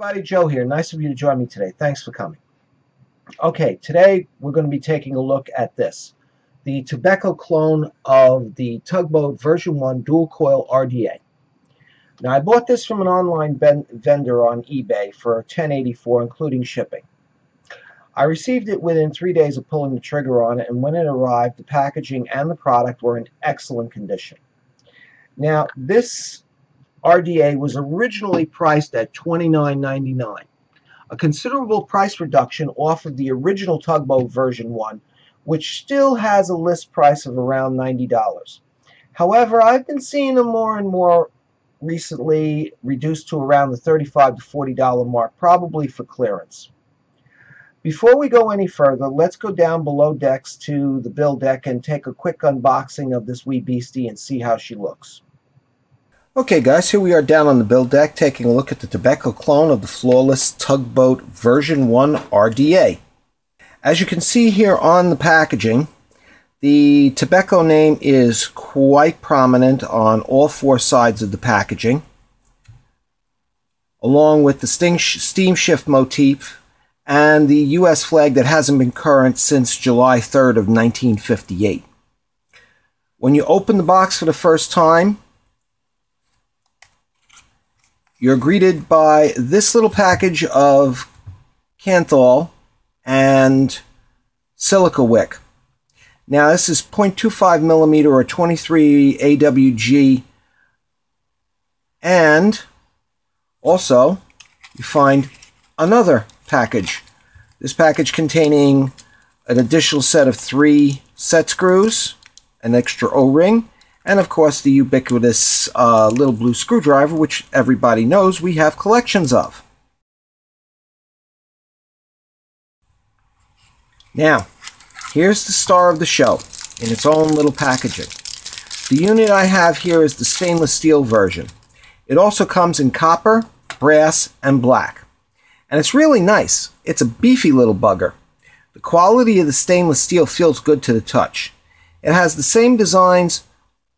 Everybody, Joe here. Nice of you to join me today. Thanks for coming. Okay, today we're going to be taking a look at this. The Tobeco clone of the Tugboat version 1 dual coil RDA. Now, I bought this from an online vendor on eBay for $10.84, including shipping. I received it within 3 days of pulling the trigger on it, and when it arrived, the packaging and the product were in excellent condition. Now, this RDA was originally priced at $29.99, a considerable price reduction off of the original Tugboat version 1, which still has a list price of around $90. However, I've been seeing them more and more recently reduced to around the $35 to $40 mark, probably for clearance. Before we go any further, let's go down below decks to the build deck and take a quick unboxing of this wee beastie and see how she looks. Okay guys, here we are down on the build deck taking a look at the Tobeco clone of the Flawless Tugboat version 1 RDA. As you can see here on the packaging, the Tobeco name is quite prominent on all four sides of the packaging, along with the steam shift motif and the US flag that hasn't been current since July 3rd of 1958. When you open the box for the first time, you're greeted by this little package of Kanthal and silica wick. Now this is 0.25 millimeter or 23 AWG, and also you find another package. This package containing an additional set of 3 set screws, an extra O-ring, and of course the ubiquitous little blue screwdriver, which everybody knows we have collections of. Now, here's the star of the show in its own little packaging. The unit I have here is the stainless steel version. It also comes in copper, brass, and black. And it's really nice. It's a beefy little bugger. The quality of the stainless steel feels good to the touch. It has the same designs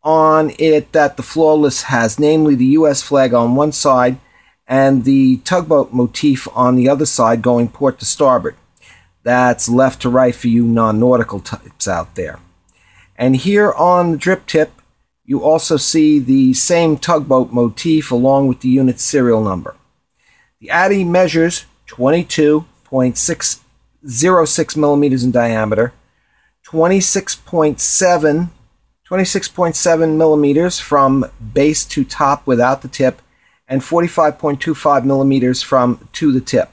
on it that the Flawless has, namely the US flag on one side and the tugboat motif on the other side going port to starboard. That's left to right for you non-nautical types out there. And here on the drip tip, you also see the same tugboat motif along with the unit's serial number. The Addy measures 22.606 millimeters in diameter, 26.7 millimeters from base to top without the tip, and 45.25 millimeters from to the tip.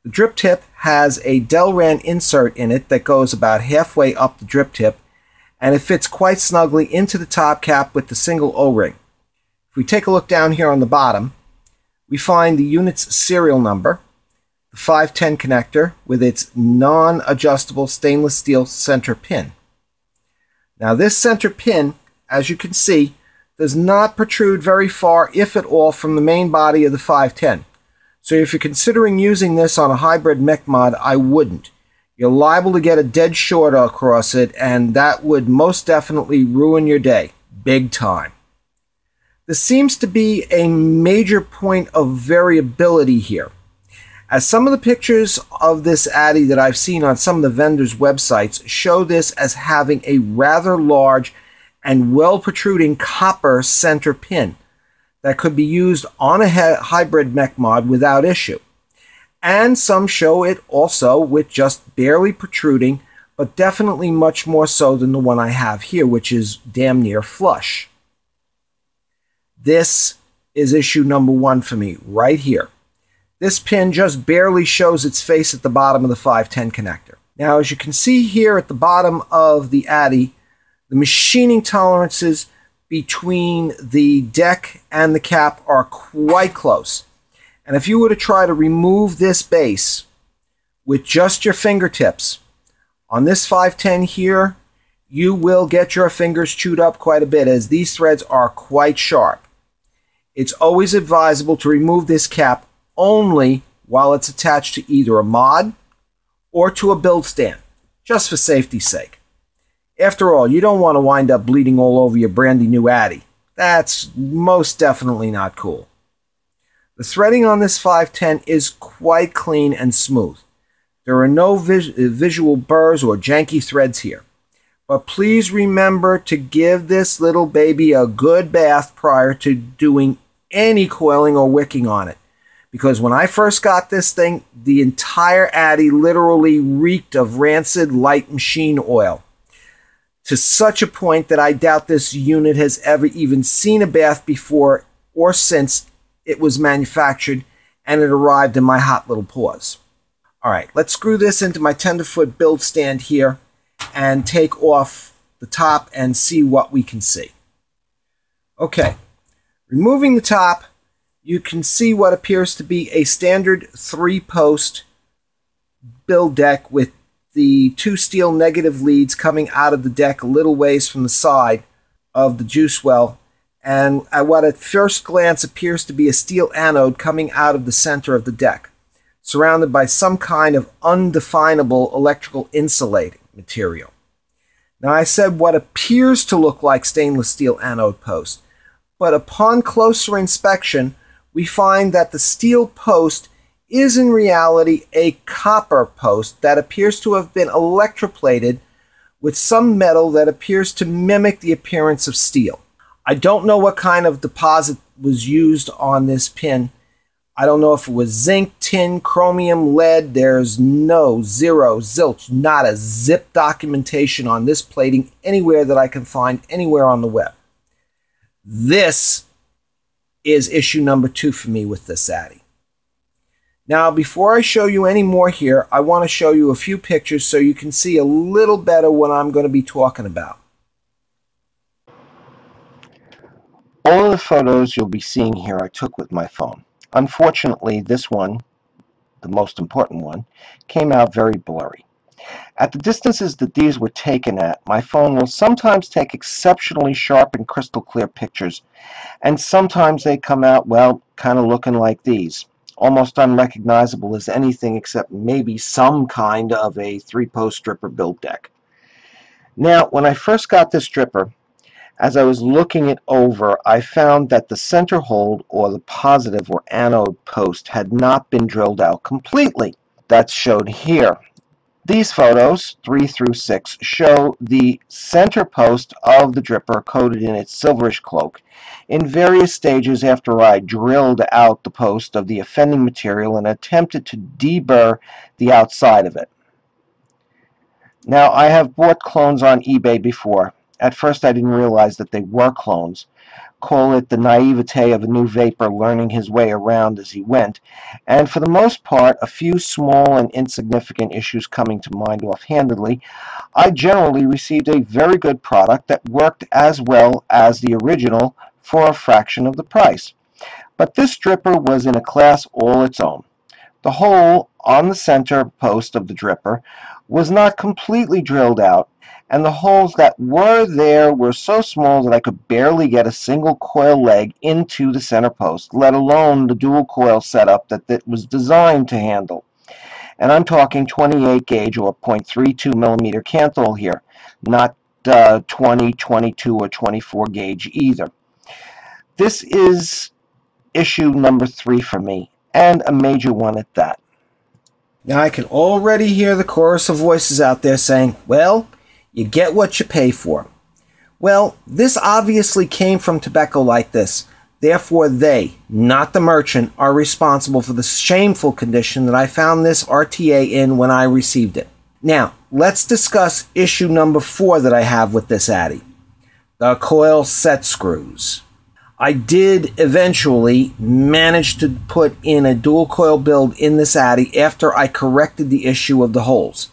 The drip tip has a Delran insert in it that goes about halfway up the drip tip, and it fits quite snugly into the top cap with the single O-ring. If we take a look down here on the bottom, we find the unit's serial number, the 510 connector with its non-adjustable stainless steel center pin. Now this center pin, as you can see, does not protrude very far, if at all, from the main body of the 510. So if you're considering using this on a hybrid mech mod, I wouldn't. You're liable to get a dead short across it, and that would most definitely ruin your day, big time. This seems to be a major point of variability here, as some of the pictures of this Addy that I've seen on some of the vendors' websites show this as having a rather large and well protruding copper center pin that could be used on a hybrid mech mod without issue. And some show it also with just barely protruding, but definitely much more so than the one I have here, which is damn near flush. This is issue number 1 for me, right here. This pin just barely shows its face at the bottom of the 510 connector. Now, as you can see here at the bottom of the Addy, the machining tolerances between the deck and the cap are quite close. And if you were to try to remove this base with just your fingertips, on this 510 here, you will get your fingers chewed up quite a bit, as these threads are quite sharp. It's always advisable to remove this cap only while it's attached to either a mod or to a build stand, just for safety's sake. After all, you don't want to wind up bleeding all over your brandy new Addy. That's most definitely not cool. The threading on this 510 is quite clean and smooth. There are no visual burrs or janky threads here. But please remember to give this little baby a good bath prior to doing any coiling or wicking on it. Because when I first got this thing, the entire Addy literally reeked of rancid light machine oil. To such a point that I doubt this unit has ever even seen a bath before or since it was manufactured and it arrived in my hot little paws. Alright, let's screw this into my tenderfoot build stand here and take off the top and see what we can see. Okay, removing the top, you can see what appears to be a standard 3-post build deck with the 2 steel negative leads coming out of the deck a little ways from the side of the juice well, and at what at first glance appears to be a steel anode coming out of the center of the deck, surrounded by some kind of undefinable electrical insulating material. Now, I said what appears to look like stainless steel anode post, but upon closer inspection, we find that the steel post is in reality a copper post that appears to have been electroplated with some metal that appears to mimic the appearance of steel. I don't know what kind of deposit was used on this pin. I don't know if it was zinc, tin, chromium, lead. There's no, zero, zilch, not a zip documentation on this plating anywhere that I can find anywhere on the web. This is issue number 2 for me with this Addy. Now, before I show you any more here, I want to show you a few pictures so you can see a little better what I'm going to be talking about. All of the photos you'll be seeing here I took with my phone. Unfortunately, this one, the most important one, came out very blurry. At the distances that these were taken at, my phone will sometimes take exceptionally sharp and crystal clear pictures, and sometimes they come out, well, kind of looking like these, almost unrecognizable as anything except maybe some kind of a 3-post stripper build deck. Now, when I first got this stripper, as I was looking it over, I found that the center hold, or the positive or anode post, had not been drilled out completely. That's showed here. These photos, 3 through 6, show the center post of the dripper coated in its silverish cloak in various stages after I drilled out the post of the offending material and attempted to deburr the outside of it. Now, I have bought clones on eBay before. At first I didn't realize that they were clones. Call it the naivete of a new vapor learning his way around as he went, and for the most part, a few small and insignificant issues coming to mind offhandedly, I generally received a very good product that worked as well as the original for a fraction of the price. But this dripper was in a class all its own. The hole on the center post of the dripper was not completely drilled out, and the holes that were there were so small that I could barely get a single coil leg into the center post, let alone the dual coil setup that it was designed to handle. And I'm talking 28 gauge or 0.32 millimeter Canthol here, not 20, 22, or 24 gauge either. This is issue number 3 for me, and a major one at that. Now, I can already hear the chorus of voices out there saying, well, you get what you pay for. Well, this obviously came from Tobeco like this. Therefore, they, not the merchant, are responsible for the shameful condition that I found this RTA in when I received it. Now, let's discuss issue number 4 that I have with this Addy. The coil set screws. I did eventually manage to put in a dual coil build in this Addy after I corrected the issue of the holes.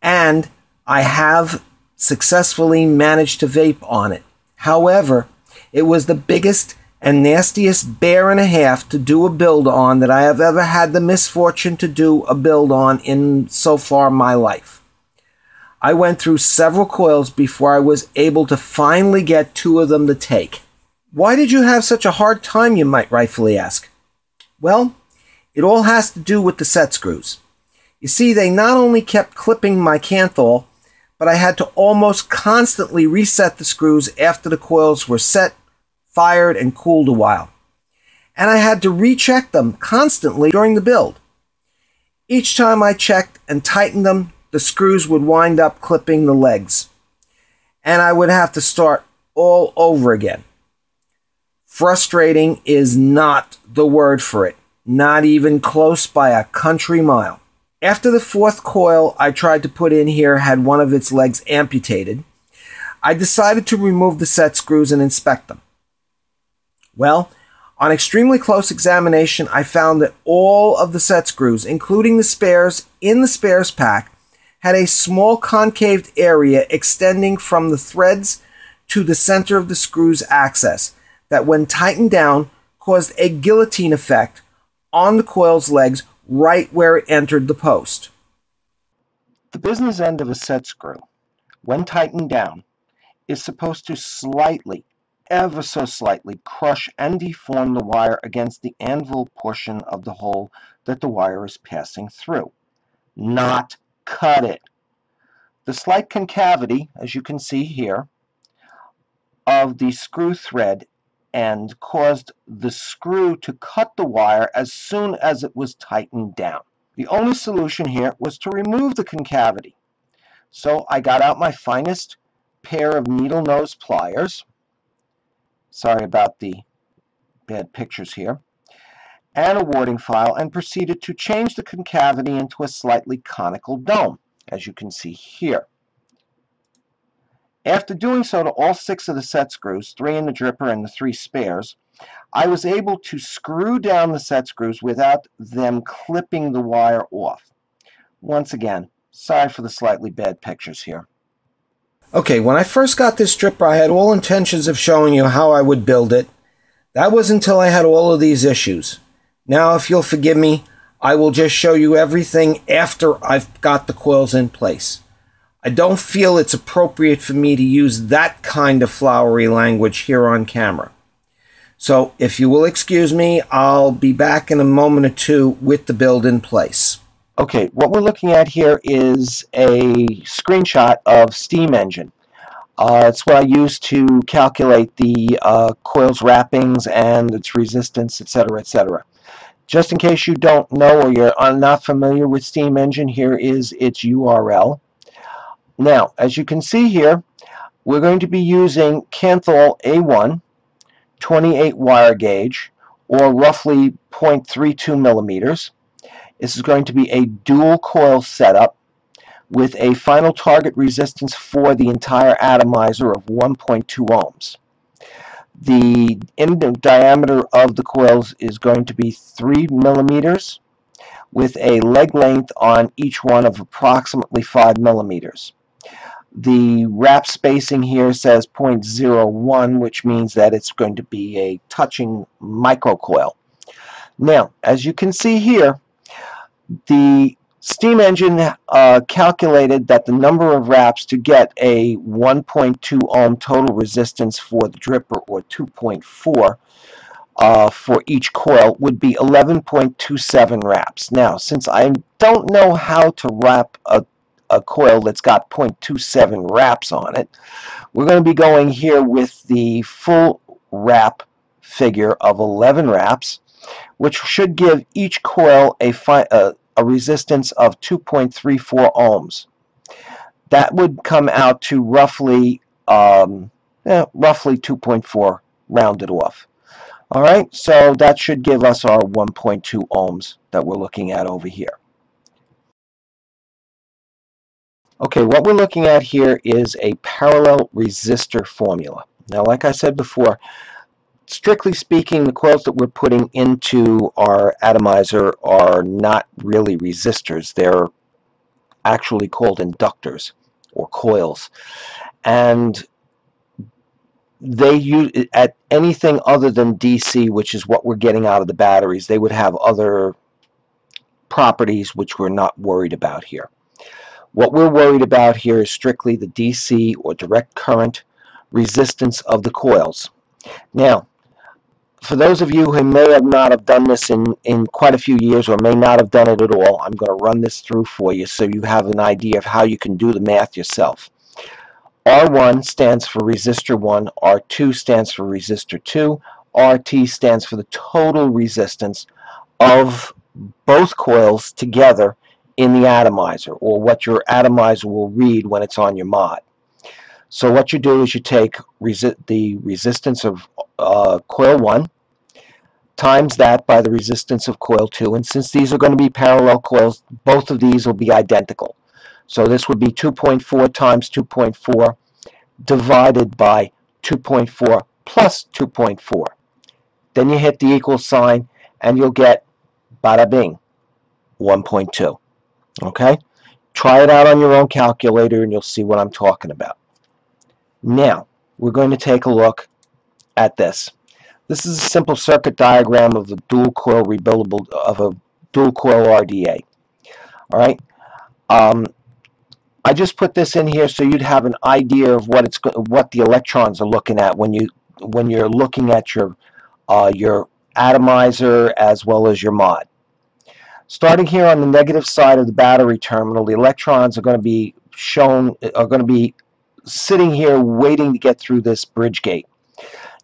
And I have successfully managed to vape on it. However, it was the biggest and nastiest bear and a half to do a build on that I have ever had the misfortune to do a build on in so far my life. I went through several coils before I was able to finally get 2 of them to take. Why did you have such a hard time, you might rightfully ask? Well, it all has to do with the set screws. You see, they not only kept clipping my Canthol, but I had to almost constantly reset the screws after the coils were set, fired, and cooled a while. and I had to recheck them constantly during the build. Each time I checked and tightened them, the screws would wind up clipping the legs, and I would have to start all over again. Frustrating is not the word for it, not even close by a country mile. After the fourth coil I tried to put in here had one of its legs amputated, I decided to remove the set screws and inspect them. Well, on extremely close examination, I found that all of the set screws, including the spares in the spares pack, had a small concaved area extending from the threads to the center of the screw's axis that, when tightened down, caused a guillotine effect on the coil's legs right where it entered the post. The business end of a set screw, when tightened down, is supposed to slightly, ever so slightly, crush and deform the wire against the anvil portion of the hole that the wire is passing through, not cut it. The slight concavity, as you can see here, of the screw thread end caused the screw to cut the wire as soon as it was tightened down. The only solution here was to remove the concavity. So I got out my finest pair of needle nose pliers. Sorry about the bad pictures here. And a warding file, and proceeded to change the concavity into a slightly conical dome, as you can see here. After doing so to all 6 of the set screws, 3 in the dripper and the 3 spares, I was able to screw down the set screws without them clipping the wire off. Once again, sorry for the slightly bad pictures here. Okay, when I first got this dripper, I had all intentions of showing you how I would build it. That was until I had all of these issues. Now, if you'll forgive me, I will just show you everything after I've got the coils in place. I don't feel it's appropriate for me to use that kind of flowery language here on camera. So, if you will excuse me, I'll be back in a moment or two with the build in place. Okay, what we're looking at here is a screenshot of steam engine. It's what I use to calculate the coil's wrappings and its resistance, etc., etc. Just in case you don't know or you're not familiar with steam engine, here is its URL. Now, as you can see here, we're going to be using Canthal A1 28 wire gauge, or roughly 0.32 millimeters. This is going to be a dual coil setup with a final target resistance for the entire atomizer of 1.2 ohms. The diameter of the coils is going to be 3 millimeters with a leg length on each one of approximately 5 millimeters. The wrap spacing here says 0.01, which means that it's going to be a touching microcoil. Now, as you can see here, the steam engine calculated that the number of wraps to get a 1.2 ohm total resistance for the dripper, or 2.4 for each coil, would be 11.27 wraps. Now, since I don't know how to wrap a coil that's got 0.27 wraps on it, we're going to be going here with the full wrap figure of 11 wraps, which should give each coil a resistance of 2.34 ohms. That would come out to roughly 2.4 rounded off. All right, so that should give us our 1.2 ohms that we're looking at over here. Okay, what we're looking at here is a parallel resistor formula. Now, like I said before, strictly speaking, the coils that we're putting into our atomizer are not really resistors. They're actually called inductors or coils. And they use at anything other than DC, which is what we're getting out of the batteries. They would have other properties which we're not worried about here. What we're worried about here is strictly the DC, or direct current, resistance of the coils. Now, for those of you who may not have done this in quite a few years, or may not have done it at all, I'm going to run this through for you so you have an idea of how you can do the math yourself. R1 stands for resistor 1, R2 stands for resistor 2, RT stands for the total resistance of both coils together in the atomizer, or what your atomizer will read when it's on your mod. So what you do is you take the resistance of coil 1 times that by the resistance of coil 2, and since these are going to be parallel coils, both of these will be identical. So this would be 2.4 times 2.4 divided by 2.4 plus 2.4. Then you hit the equal sign and you'll get, bada bing, 1.2. Okay? Try it out on your own calculator and you'll see what I'm talking about. Now, we're going to take a look at this. This is a simple circuit diagram of a dual coil rebuildable, of a dual coil RDA. All right? I just put this in here so you'd have an idea of what the electrons are looking at when you're looking at your atomizer as well as your mod. Starting here on the negative side of the battery terminal, the electrons are going to be sitting here waiting to get through this bridge gate.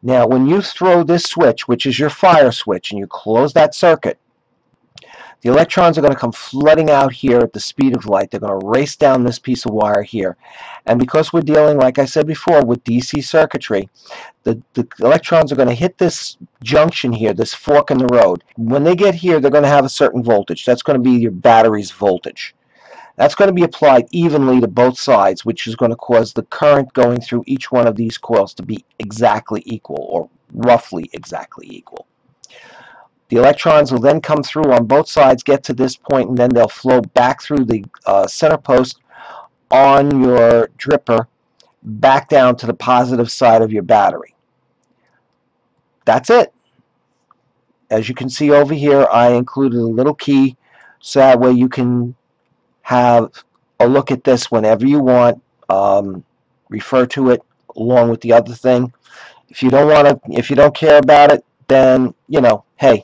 Now, when you throw this switch, which is your fire switch, and you close that circuit, the electrons are going to come flooding out here at the speed of light. They're going to race down this piece of wire here. And because we're dealing, like I said before, with DC circuitry, the electrons are going to hit this junction here, this fork in the road. When they get here, they're going to have a certain voltage. That's going to be your battery's voltage. That's going to be applied evenly to both sides, which is going to cause the current going through each one of these coils to be exactly equal, or roughly exactly equal. The electrons will then come through on both sides, get to this point, and then they'll flow back through the center post on your dripper back down to the positive side of your battery. That's it. As you can see over here, I included a little key so that way you can have a look at this whenever you want. Refer to it along with the other thing. If you don't care about it, then, you know, hey,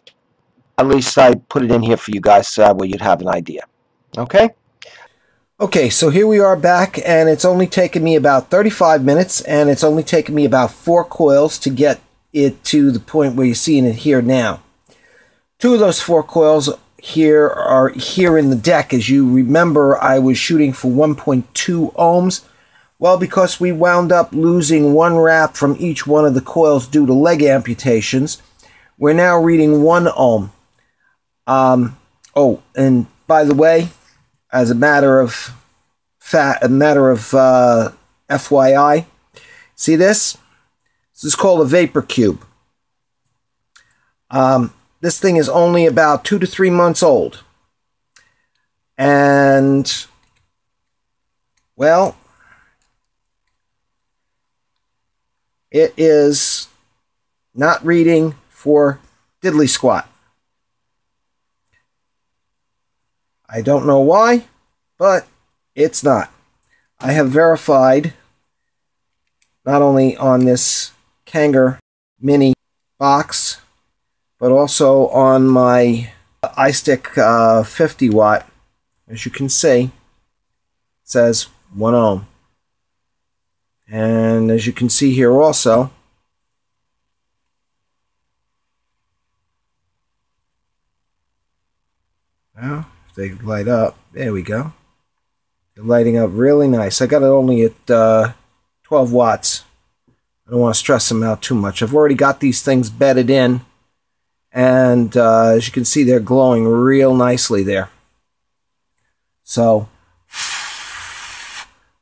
at least I put it in here for you guys so that way you'd have an idea. Okay? Okay, so here we are back, and it's only taken me about 35 minutes, and it's only taken me about 4 coils to get it to the point where you're seeing it here now. 2 of those 4 coils here are here in the deck. As you remember, I was shooting for 1.2 ohms. Well, because we wound up losing 1 wrap from each one of the coils due to leg amputations, we're now reading 1 ohm. Oh, and by the way, as a matter of FYI, see this? This is called a vapor cube. This thing is only about 2 to 3 months old. And, well, it is not reading for diddly squat. I don't know why, but it's not. I have verified, not only on this Kanger Mini box, but also on my iStick 50 watt. As you can see, it says 1 ohm. And as you can see here also, well, if they light up, there we go. They're lighting up really nice. I got it only at 12 watts. I don't want to stress them out too much. I've already got these things bedded in. And as you can see, they're glowing real nicely there. So,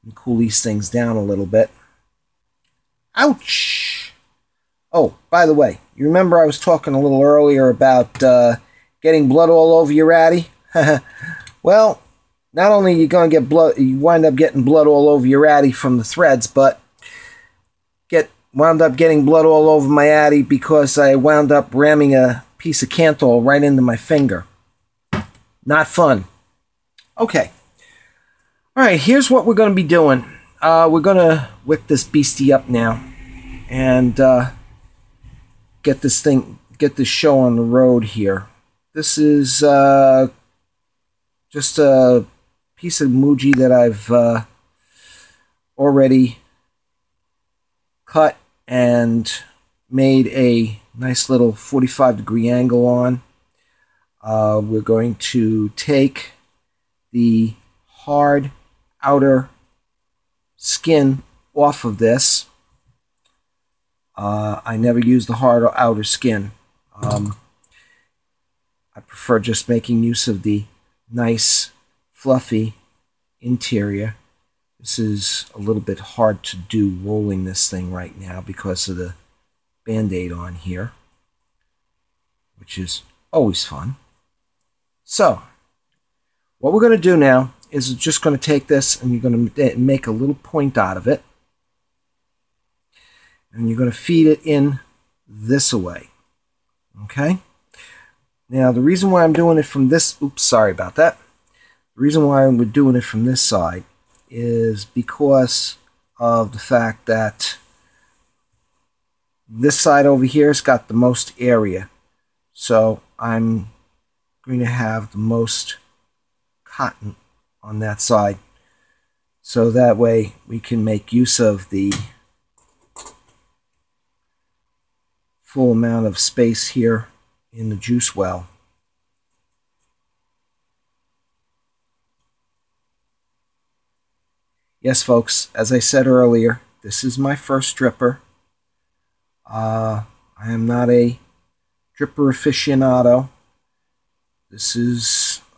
let me cool these things down a little bit. Ouch! Oh, by the way, you remember I was talking a little earlier about getting blood all over your ratty? Well, not only are you going to get blood, you wind up getting blood all over your ratty from the threads, but wound up getting blood all over my addy because I wound up ramming a piece of Kanthal right into my finger. Not fun. Okay. Alright, here's what we're going to be doing. We're going to wick this beastie up now and get this show on the road here. This is just a piece of Muji that I've already cut and made a nice little 45-degree angle on. We're going to take the hard outer skin off of this. I never use the hard outer skin. I prefer just making use of the nice, fluffy interior. This is a little bit hard to do rolling this thing right now because of the Band-Aid on here, which is always fun. So, what we're going to do now is just going to take this and you're going to make a little point out of it. And you're going to feed it in this way. Okay? Now, the reason why I'm doing it from this... Oops, sorry about that. The reason why we're doing it from this side is because of the fact that this side over here has got the most area. So I'm going to have the most cotton on that side. So that way we can make use of the full amount of space here in the juice well. Yes, folks, as I said earlier, this is my first dripper. I am not a dripper aficionado.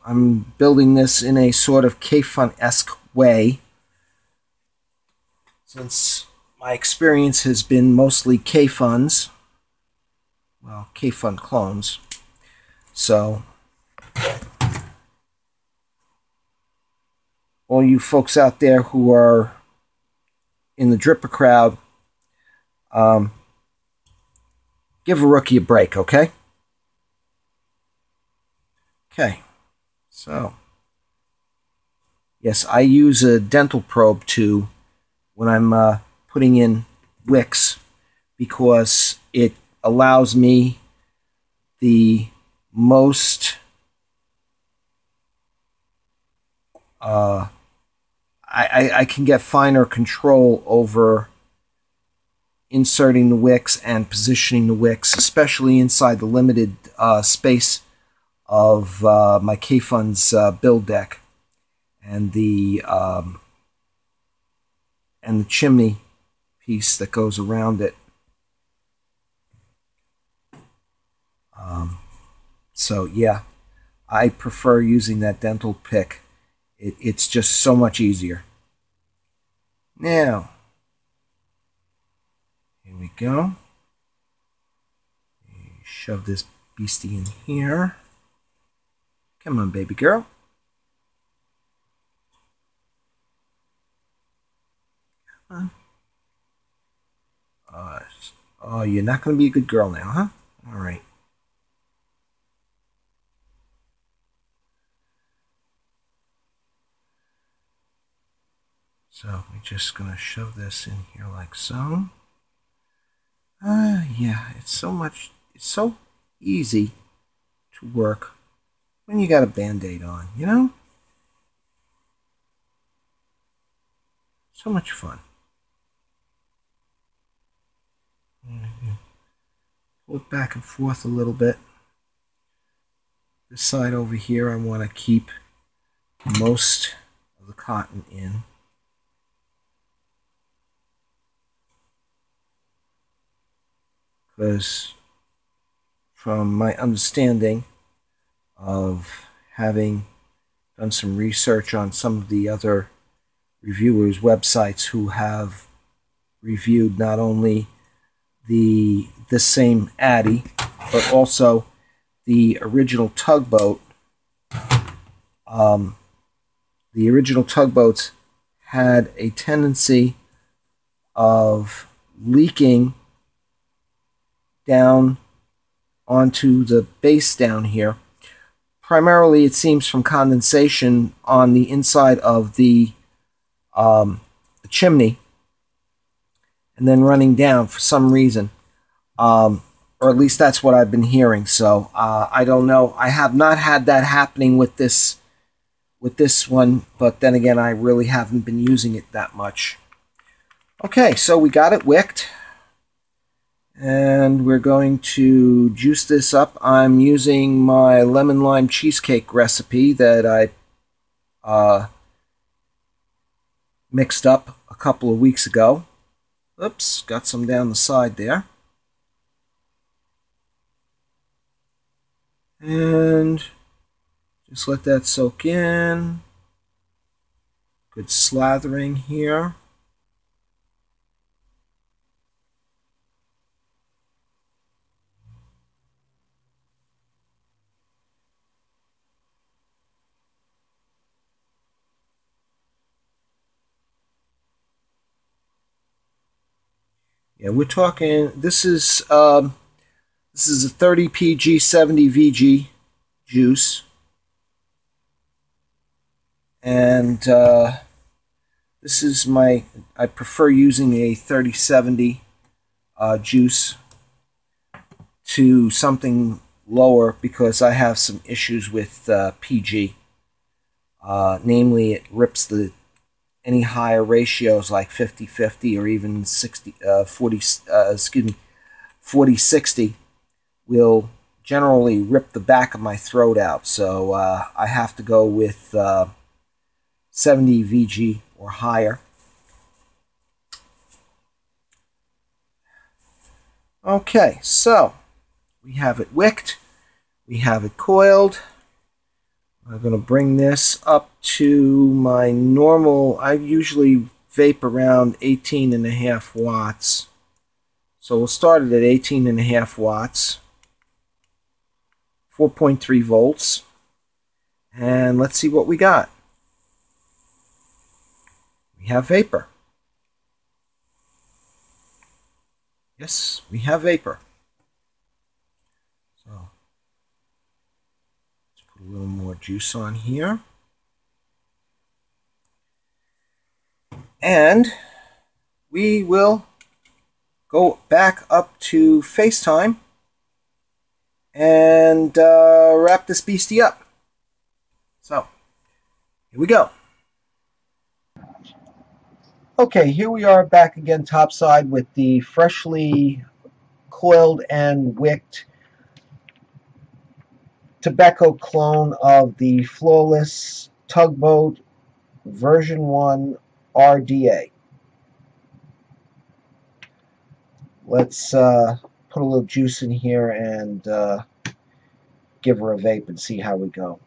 I'm building this in a sort of K-Fun-esque way, since my experience has been mostly K-Funs. Well, K-Fun clones. So, all you folks out there who are in the dripper crowd, give a rookie a break, okay? Okay, so, yes, I use a dental probe too when I'm putting in wicks, because it allows me the most I can get finer control over inserting the wicks and positioning the wicks, especially inside the limited space of my K-Fun's build deck and the chimney piece that goes around it. So yeah, I prefer using that dental pick. It's just so much easier. Now, here we go. Shove this beastie in here. Come on, baby girl. Come on. Oh, you're not going to be a good girl now, huh? All right. So we're just going to shove this in here like so. Yeah, it's so easy to work when you got a Band-Aid on, you know? So much fun. Pull it back and forth a little bit. This side over here, I want to keep most of the cotton in. Because from my understanding of having done some research on some of the other reviewers' websites who have reviewed not only this same Addy, but also the original Tugboat. The original Tugboats had a tendency of leaking down onto the base down here. Primarily, it seems from condensation on the inside of the chimney, and then running down for some reason, or at least that's what I've been hearing. So I don't know. I have not had that happening with this one, but then again, I really haven't been using it that much. Okay, so we got it wicked, And we're going to juice this up. I'm using my lemon lime cheesecake recipe that I mixed up a couple of weeks ago. Oops, got some down the side there. And just let that soak in. Good slathering here. Yeah, we're talking. This is a 30 PG 70 VG juice, and this is my. I prefer using a 3070 juice to something lower because I have some issues with PG. Namely, it rips any higher ratios like 50-50 or even 40-60 will generally rip the back of my throat out. So I have to go with 70 VG or higher. Okay, so we have it wicked, we have it coiled. I'm going to bring this up to my normal. I usually vape around 18.5 watts. So we'll start it at 18.5 watts, 4.3 volts, and let's see what we got. We have vapor. Yes, we have vapor. So let's put a little more juice on here. And we will go back up to FaceTime and wrap this beastie up. So, here we go. Okay, here we are back again topside with the freshly coiled and wicked Tobeco clone of the Flawless Tugboat version 1 RDA. Let's put a little juice in here and give her a vape and see how we go.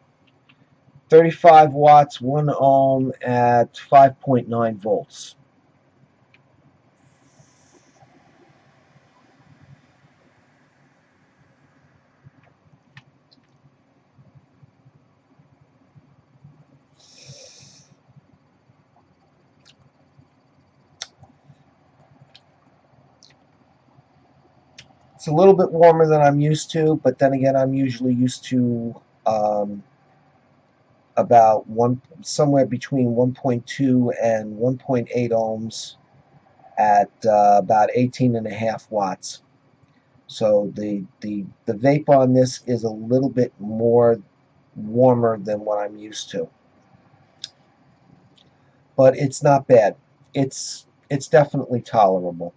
35 watts, 1 ohm at 5.9 volts. It's a little bit warmer than I'm used to, but then again, I'm usually used to about somewhere between 1.2 and 1.8 ohms at about 18.5 watts. So the vape on this is a little bit more warmer than what I'm used to, but it's not bad. It's definitely tolerable.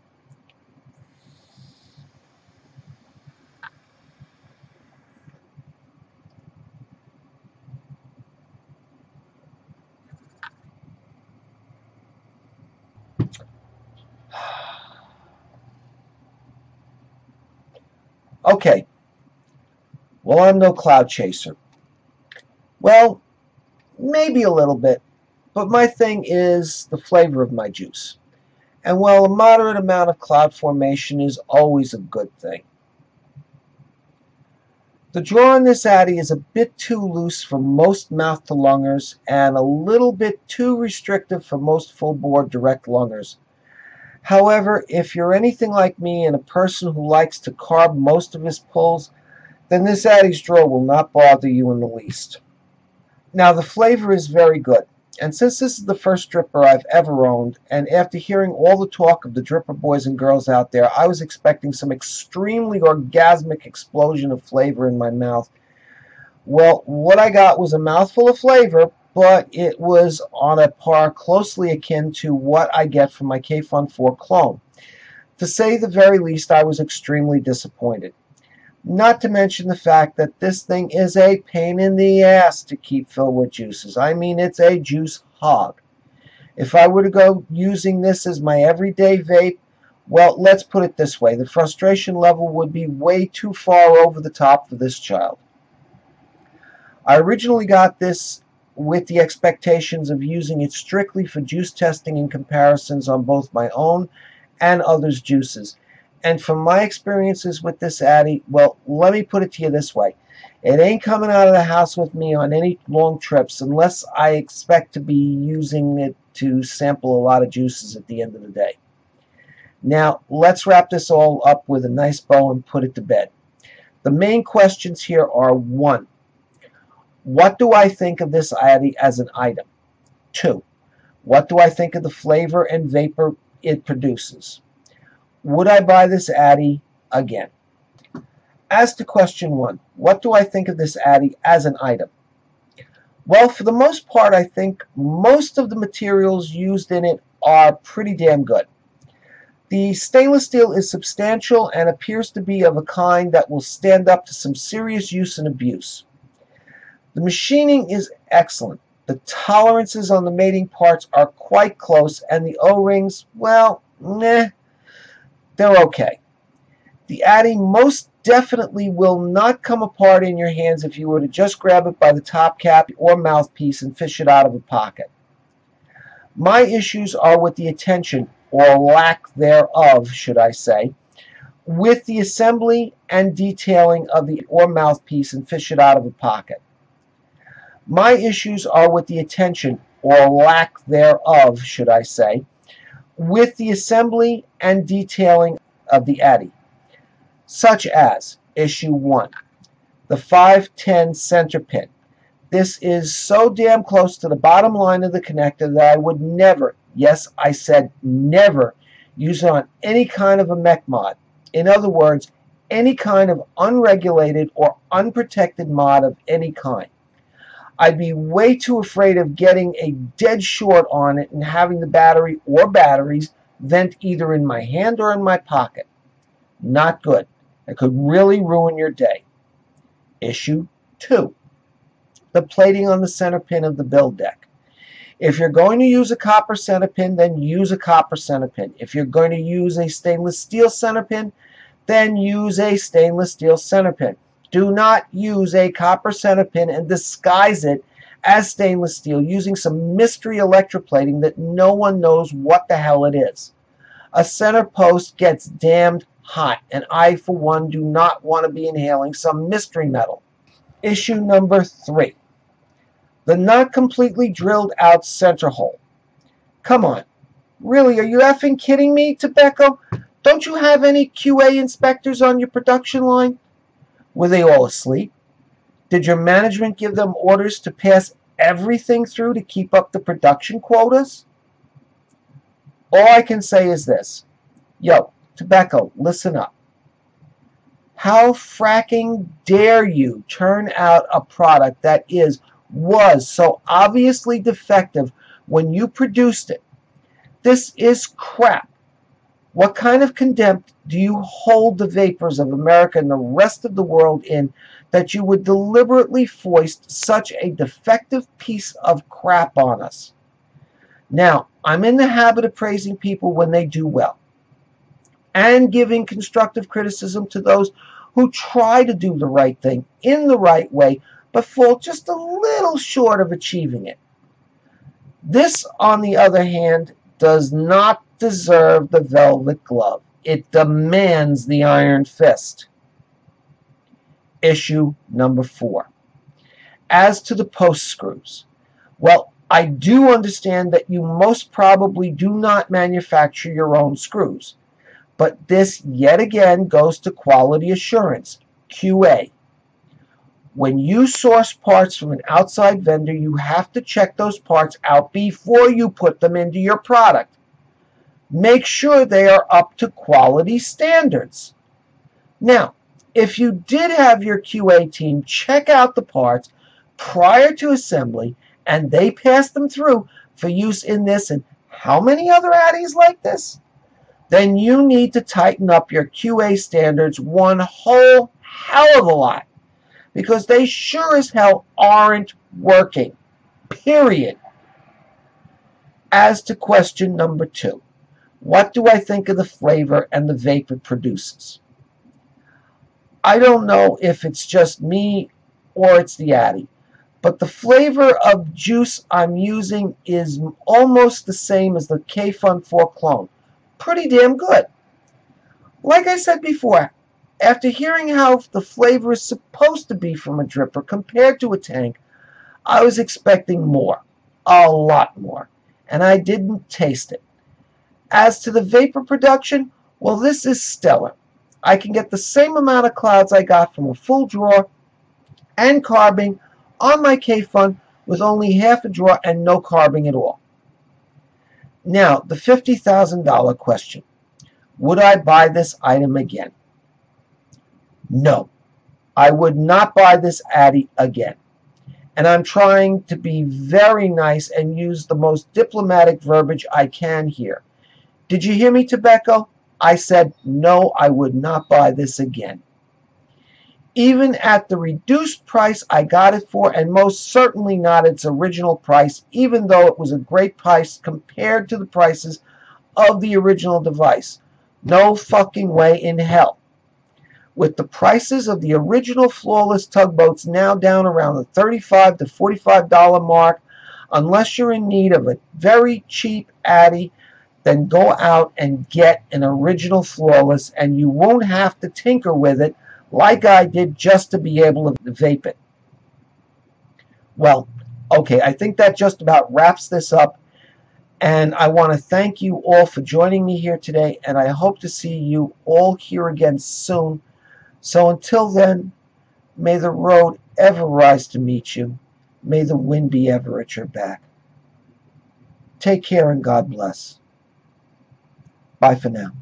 Okay, well, I'm no cloud chaser. Well, maybe a little bit, but my thing is the flavor of my juice. And while a moderate amount of cloud formation is always a good thing, the draw on this Addy is a bit too loose for most mouth-to-lungers and a little bit too restrictive for most full-bore direct lungers. However, if you're anything like me and a person who likes to carb most of his pulls, then this Addy's draw will not bother you in the least. Now, the flavor is very good, and since this is the first dripper I've ever owned, and after hearing all the talk of the dripper boys and girls out there, I was expecting some extremely orgasmic explosion of flavor in my mouth. Well, what I got was a mouthful of flavor, but it was on a par closely akin to what I get from my K-Fun 4 clone. To say the very least, I was extremely disappointed. Not to mention the fact that this thing is a pain in the ass to keep filled with juices. I mean, it's a juice hog. If I were to go using this as my everyday vape, well, let's put it this way. The frustration level would be way too far over the top for this child. I originally got this with the expectations of using it strictly for juice testing and comparisons on both my own and others' juices. And from my experiences with this Addy, well, let me put it to you this way. It ain't coming out of the house with me on any long trips unless I expect to be using it to sample a lot of juices at the end of the day. Now, let's wrap this all up with a nice bow and put it to bed. The main questions here are: 1. What do I think of this Addy as an item? 2. What do I think of the flavor and vapor it produces? Would I buy this Addy again? As to question 1, what do I think of this Addy as an item? Well, for the most part, I think most of the materials used in it are pretty damn good. The stainless steel is substantial and appears to be of a kind that will stand up to some serious use and abuse. The machining is excellent. The tolerances on the mating parts are quite close, and the O-rings, well, they're okay. The Addy most definitely will not come apart in your hands if you were to just grab it by the top cap or mouthpiece and fish it out of a pocket. My issues are with the attention, or lack thereof, should I say, with the assembly and detailing of the or mouthpiece and fish it out of a pocket. My issues are with the attention, or lack thereof, should I say, with the assembly and detailing of the Addy, such as issue 1, the 510 center pin. This is so damn close to the bottom line of the connector that I would never, yes, I said never, use it on any kind of a mech mod. In other words, any kind of unregulated or unprotected mod of any kind. I'd be way too afraid of getting a dead short on it and having the battery or batteries vent either in my hand or in my pocket. Not good. It could really ruin your day. Issue 2. The plating on the center pin of the build deck. If you're going to use a copper center pin, then use a copper center pin. If you're going to use a stainless steel center pin, then use a stainless steel center pin. Do not use a copper center pin and disguise it as stainless steel using some mystery electroplating that no one knows what the hell it is. A center post gets damned hot, and I, for one, do not want to be inhaling some mystery metal. Issue number 3. The not completely drilled out center hole. Come on. Really, are you effing kidding me, Tobeco? Don't you have any QA inspectors on your production line? Were they all asleep? Did your management give them orders to pass everything through to keep up the production quotas? All I can say is this. Yo, Tobeco, listen up. How fracking dare you turn out a product that was so obviously defective when you produced it? This is crap. What kind of contempt do you hold the vapors of America and the rest of the world in that you would deliberately foist such a defective piece of crap on us? Now, I'm in the habit of praising people when they do well, and giving constructive criticism to those who try to do the right thing in the right way, but fall just a little short of achieving it. This, on the other hand, does not deserve the velvet glove. It demands the iron fist. Issue number 4. As to the post screws, well, I do understand that you most probably do not manufacture your own screws, but this yet again goes to quality assurance, QA. When you source parts from an outside vendor, you have to check those parts out before you put them into your product. Make sure they are up to quality standards. Now, if you did have your QA team check out the parts prior to assembly and they passed them through for use in this and how many other Addies like this? then you need to tighten up your QA standards one whole hell of a lot, because they sure as hell aren't working. Period. As to question number 2, what do I think of the flavor and the vape it produces? I don't know if it's just me or it's the Addy, but the flavor of juice I'm using is almost the same as the K-Fun 4 clone. Pretty damn good. Like I said before, after hearing how the flavor is supposed to be from a dripper compared to a tank, I was expecting more. A lot more. And I didn't taste it. As to the vapor production, well, this is stellar. I can get the same amount of clouds I got from a full draw and carbing on my K-Fun with only half a draw and no carbing at all. Now, the $50,000 question. Would I buy this item again? No. I would not buy this Addy again. And I'm trying to be very nice and use the most diplomatic verbiage I can here. Did you hear me, Tobeco? I said, no, I would not buy this again. Even at the reduced price I got it for, and most certainly not its original price, even though it was a great price compared to the prices of the original device. No fucking way in hell. With the prices of the original Flawless Tugboats now down around the $35 to $45 mark, unless you're in need of a very cheap Addy, then go out and get an original Flawless, and you won't have to tinker with it like I did just to be able to vape it. Well, okay, I think that just about wraps this up, and I want to thank you all for joining me here today, and I hope to see you all here again soon. So until then, may the road ever rise to meet you. May the wind be ever at your back. Take care and God bless. Bye for now.